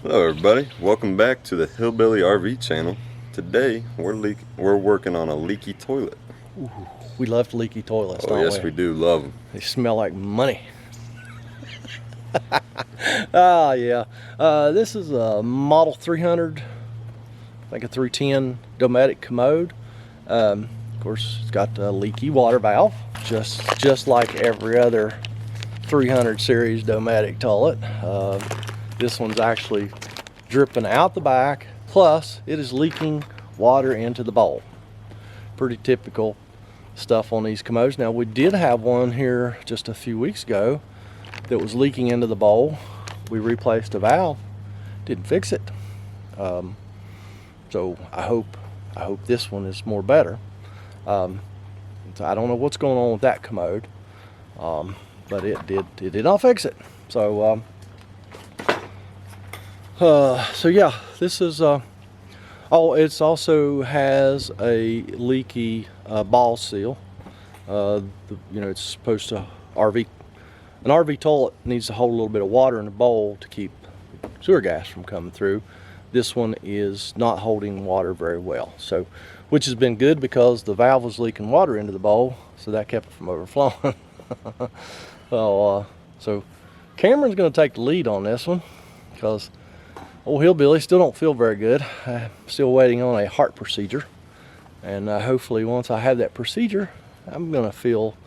Hello everybody, welcome back to the Hillbilly RV channel. Today we're working on a leaky toilet. Ooh, we love leaky toilets, Oh don't yes, we do love them. They smell like money. Ah, yeah. This is a Model 300, I think a 310 Dometic commode. Of course, it's got a leaky water valve, just like every other 300 series Dometic toilet. This one's actually dripping out the back, plus it is leaking water into the bowl. Pretty typical stuff on these commodes. Now, we did have one here just a few weeks ago that was leaking into the bowl. We replaced a valve, didn't fix it. So I hope this one is more better. So I don't know what's going on with that commode, but it did not fix it. So so yeah, this is oh, it also has a leaky ball seal. You know, it's supposed to an RV toilet needs to hold a little bit of water in the bowl to keep sewer gas from coming through. This one is not holding water very well, so, which has been good because the valve was leaking water into the bowl, so that kept it from overflowing. So Cameron's going to take the lead on this one because old Hillbilly still don't feel very good. I'm still waiting on a heart procedure, and hopefully once I have that procedure, I'm going to feel,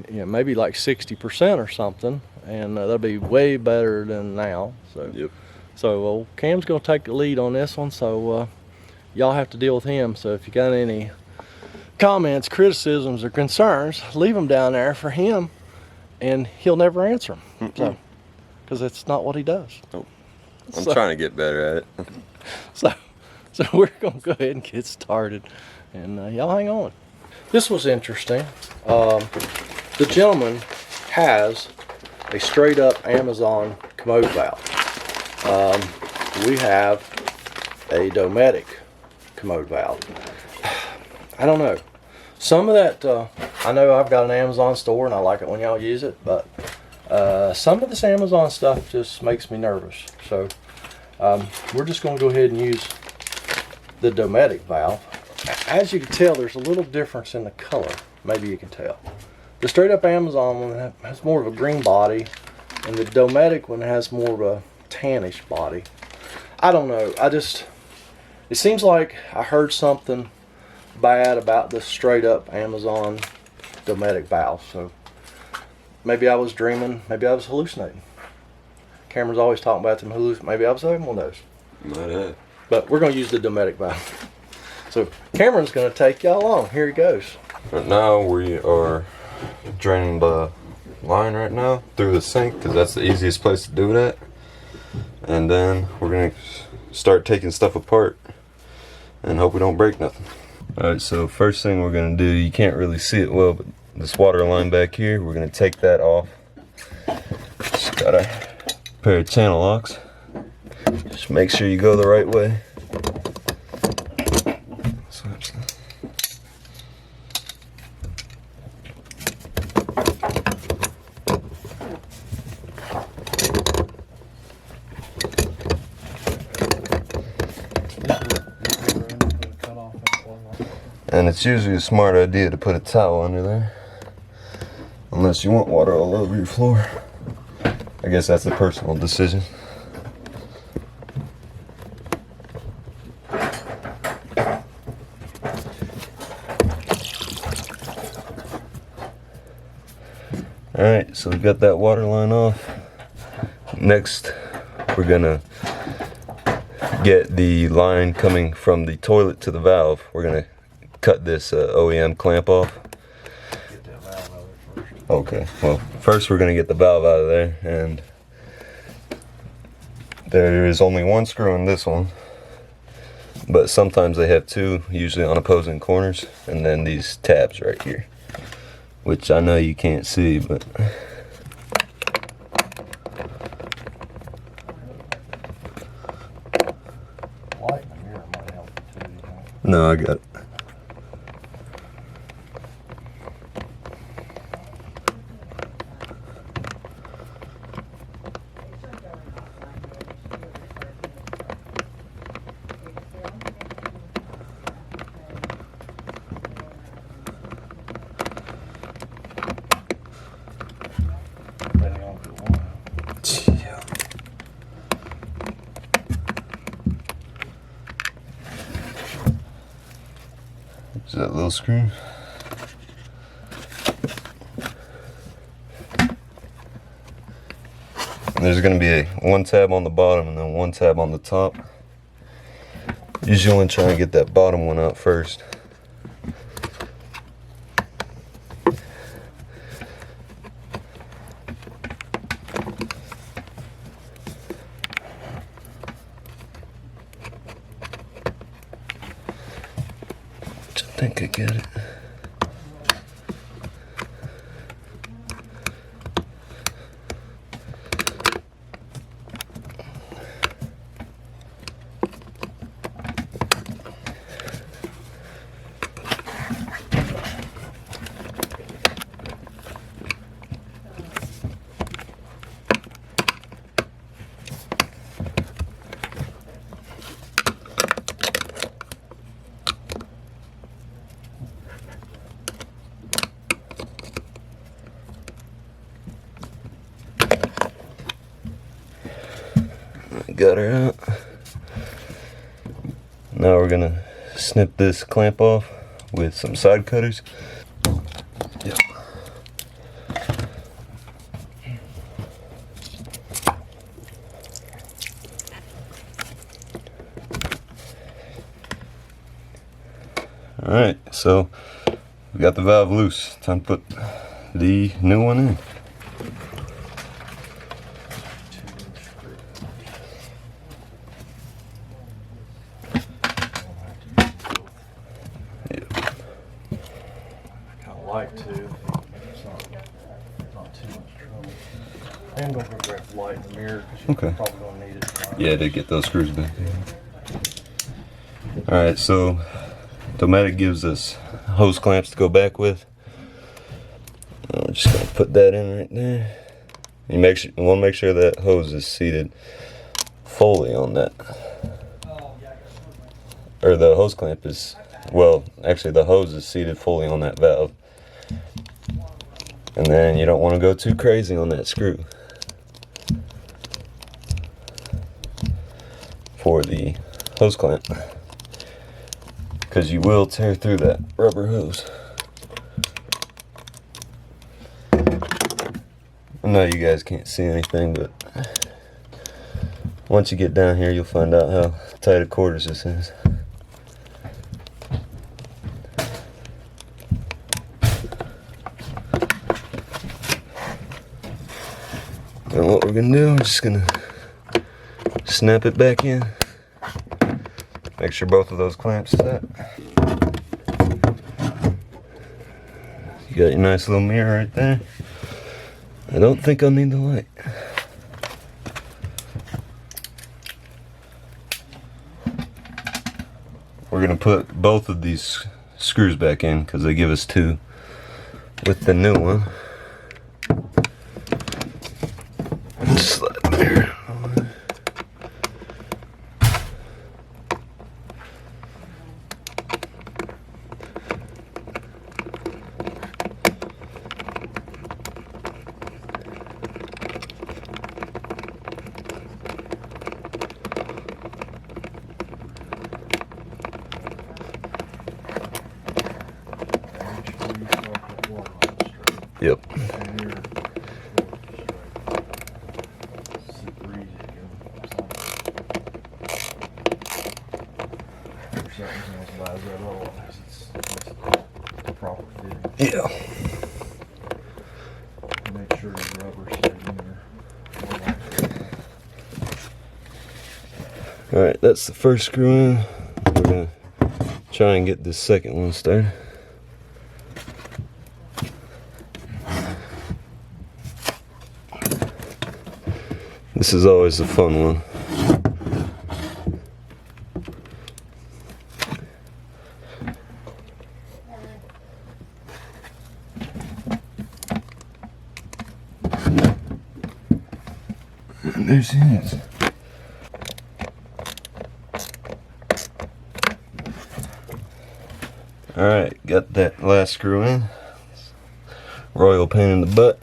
you know, maybe like 60% or something, and that'll be way better than now. So, yep. So Cam's gonna take the lead on this one. So y'all have to deal with him. So if you got any comments, criticisms, or concerns, leave them down there for him, and he'll never answer them. So, because it's not what he does. Nope. I'm trying to get better at it. So we're gonna go ahead and get started, and y'all hang on. This was interesting. The gentleman has a straight up Amazon commode valve. We have a Dometic commode valve. I don't know. Some of that, I know I've got an Amazon store and I like it when y'all use it, but some of this Amazon stuff just makes me nervous. So we're just going to go ahead and use the Dometic valve. As you can tell, there's a little difference in the color. Maybe you can tell. The straight up Amazon one has more of a green body, and the Dometic one has more of a tannish body. I don't know. It seems like I heard something bad about the straight up Amazon Dometic valve. So maybe I was dreaming, maybe I was hallucinating. Cameron's always talking about them hallucinations. Maybe I was having one of those. Might have. But we're going to use the Dometic valve. So Cameron's going to take y'all along. Here he goes. Right now we are draining the line right now through the sink because that's the easiest place to do it at. And then we're going to start taking stuff apart and hope we don't break nothing. Alright, so first thing we're going to do, you can't really see it well, but this water line back here, we're going to take that off. Just got a pair of channel locks. Just make sure you go the right way. And it's usually a smart idea to put a towel under there, unless you want water all over your floor. I guess that's a personal decision. Alright, so we got that water line off. Next, we're gonna get the line coming from the toilet to the valve. We're gonna cut this OEM clamp off. Get that valve out of there first. Okay, well, first we're gonna get the valve out of there, and there is only one screw in this one, but sometimes they have two, usually on opposing corners, and then these tabs right here, which I know you can't see, but Light in the mirror might help too, you know? no, I got it. Is that little screw? And there's going to be one tab on the bottom and then one tab on the top. Usually want to try and get that bottom one out first. I think I get it. Got her out. Now we're gonna snip this clamp off with some side cutters. Yep. Alright, so we got the valve loose. Time to put the new one in. Like to. It's not too much trouble. And don't grab the light in the mirror because you're probably going to need it. Yeah, to get those screws back. Alright, so Dometic gives us hose clamps to go back with. I'm just going to put that in right there. You want to make sure that hose is seated fully on that. Or the hose clamp is, well, actually the hose is seated fully on that valve. And then you don't want to go too crazy on that screw for the hose clamp, because you will tear through that rubber hose. I know you guys can't see anything, but once you get down here you'll find out how tight a quarters this is. And what we're gonna do, we're just gonna snap it back in. Make sure both of those clamps set. You got your nice little mirror right there. I don't think I'll need the light. We're gonna put both of these screws back in because they give us two with the new one. Slide the mirror on. Yep. Yeah. Make sure the rubber stays in there. Alright, that's the first screw in. We're gonna try and get this second one started. This is always a fun one. And there she is. Alright, got that last screw in. Royal pain in the butt.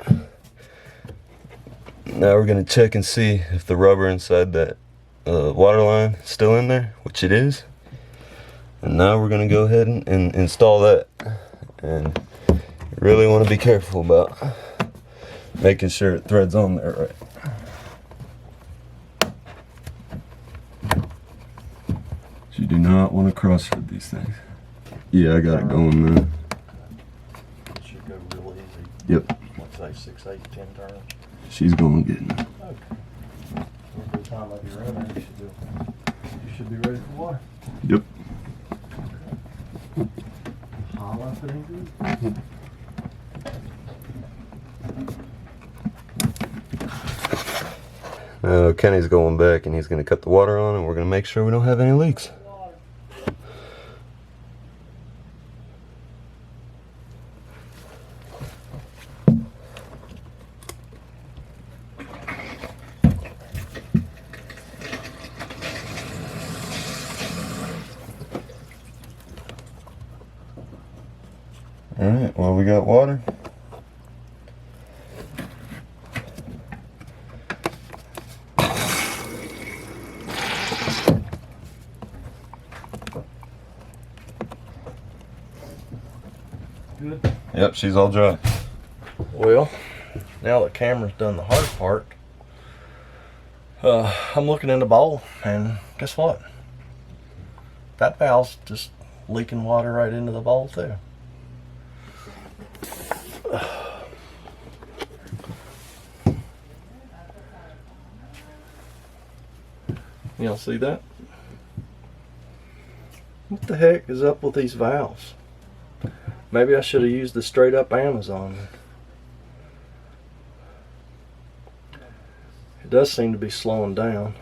Now we're going to check and see if the rubber inside that water line is still in there, which it is. And now we're gonna go ahead and install that. And you really want to be careful about making sure it threads on there right. You do not want to cross thread these things. Yeah, I got it going now. It should go real easy. Yep. Let's say 6, 8, 10 turns. She's going to get it. Okay. Every time I be running, you should be ready for water. Yep. Holla if it ain't good. Kenny's going back and he's going to cut the water on, and we're going to make sure we don't have any leaks. Alright, well, we got water. Good. Yep, she's all dry. Well, now that Cameron's done the hard part, I'm looking in the bowl, and guess what? That valve's just leaking water right into the bowl too. You don't see that? What the heck is up with these valves? Maybe I should have used the straight up Amazon. It does seem to be slowing down.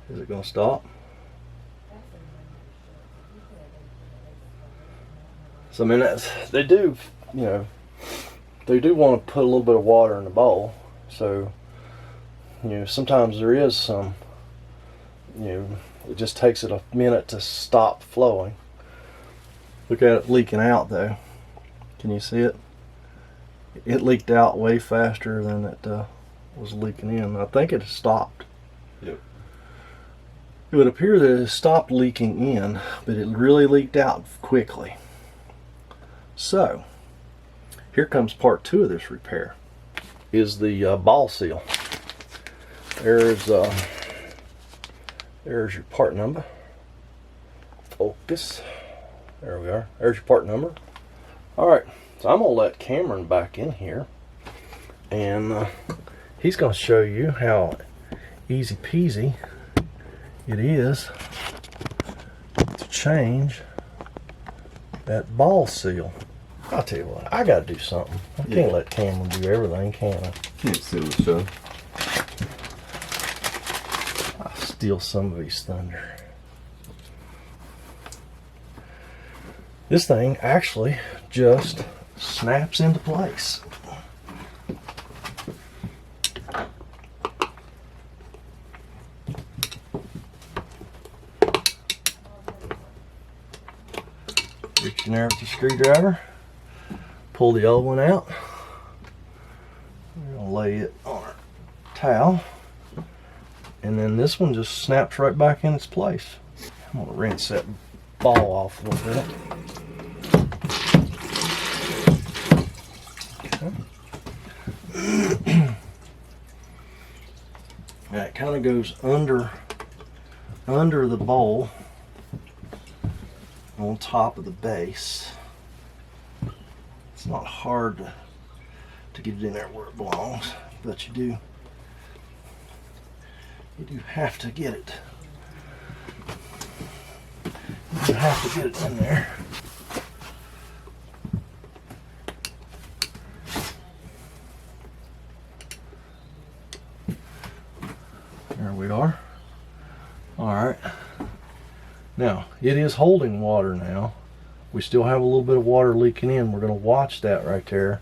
Is it going to stop? So I mean, they do, you know, they do want to put a little bit of water in the bowl. So, you know, sometimes there is some, you know, it just takes it a minute to stop flowing. Look at it leaking out though. Can you see it? It leaked out way faster than it was leaking in. I think it has stopped. Yep. It would appear that it stopped leaking in, but it really leaked out quickly. So, here comes part 2 of this repair. Is the ball seal. There's your part number. Focus. There we are. There's your part number. Alright, so I'm going to let Cameron back in here. And he's going to show you how easy peasy it is to change that ball seal. I'll tell you what, I got to do something. I can't let Cameron do everything, can I? Can't seal the show. I'll steal some of his thunder. This thing actually just snaps into place. Reach in there with the screwdriver, pull the old one out. We're gonna lay it on our towel, and then this one just snaps right back in its place. I'm gonna rinse that ball off a little bit. Okay. Now it kind of goes under the bowl on top of the base. It's not hard to get it in there where it belongs, but you do have to get it. You have to get it in there. There we are. All right. Now, it is holding water now. We still have a little bit of water leaking in. We're going to watch that right there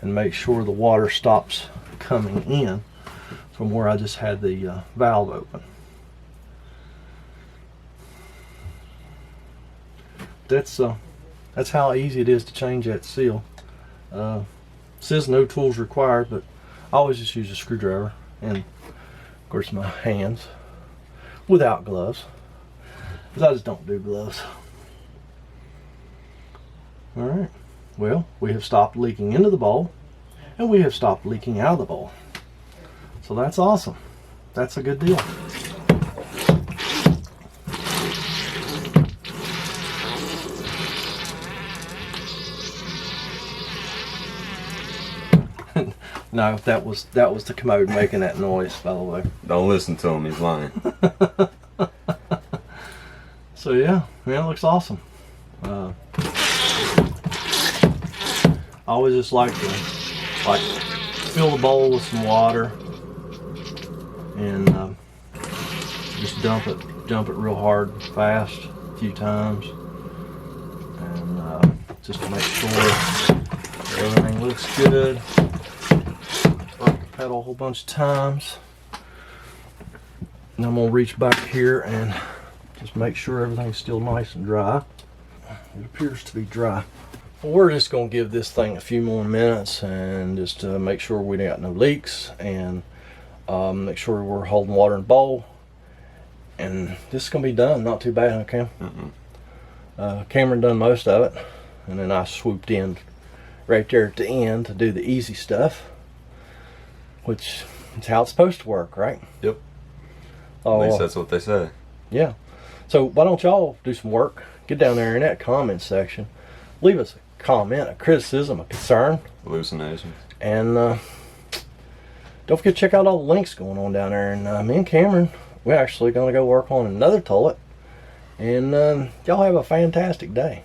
and make sure the water stops coming in from where I just had the valve open. That's how easy it is to change that seal. It says no tools required, but I always just use a screwdriver. And of course, my hands without gloves, because I just don't do gloves. All right, well, we have stopped leaking into the bowl, and we have stopped leaking out of the bowl. So that's awesome. That's a good deal. No, that was the commode making that noise, by the way. Don't listen to him, he's lying. So yeah, man, it looks awesome. I always just like to fill the bowl with some water and just dump it real hard, fast, a few times, and just to make sure everything looks good. Work the pedal a whole bunch of times, and I'm gonna reach back here and just make sure everything's still nice and dry. It appears to be dry. Well, we're just gonna give this thing a few more minutes and just make sure we got no leaks, and make sure we're holding water in the bowl, and this is gonna be done. Not too bad, huh, Cam? Cameron done most of it, and then I swooped in right there at the end to do the easy stuff, which is how it's supposed to work, right? Yep. At least that's what they say. Yeah. So why don't y'all do some work? Get down there in that comment section, leave us a comment, a criticism, a concern, Hallucinations. and don't forget to check out all the links going on down there. And me and Cameron, we're actually going to go work on another toilet, and y'all have a fantastic day.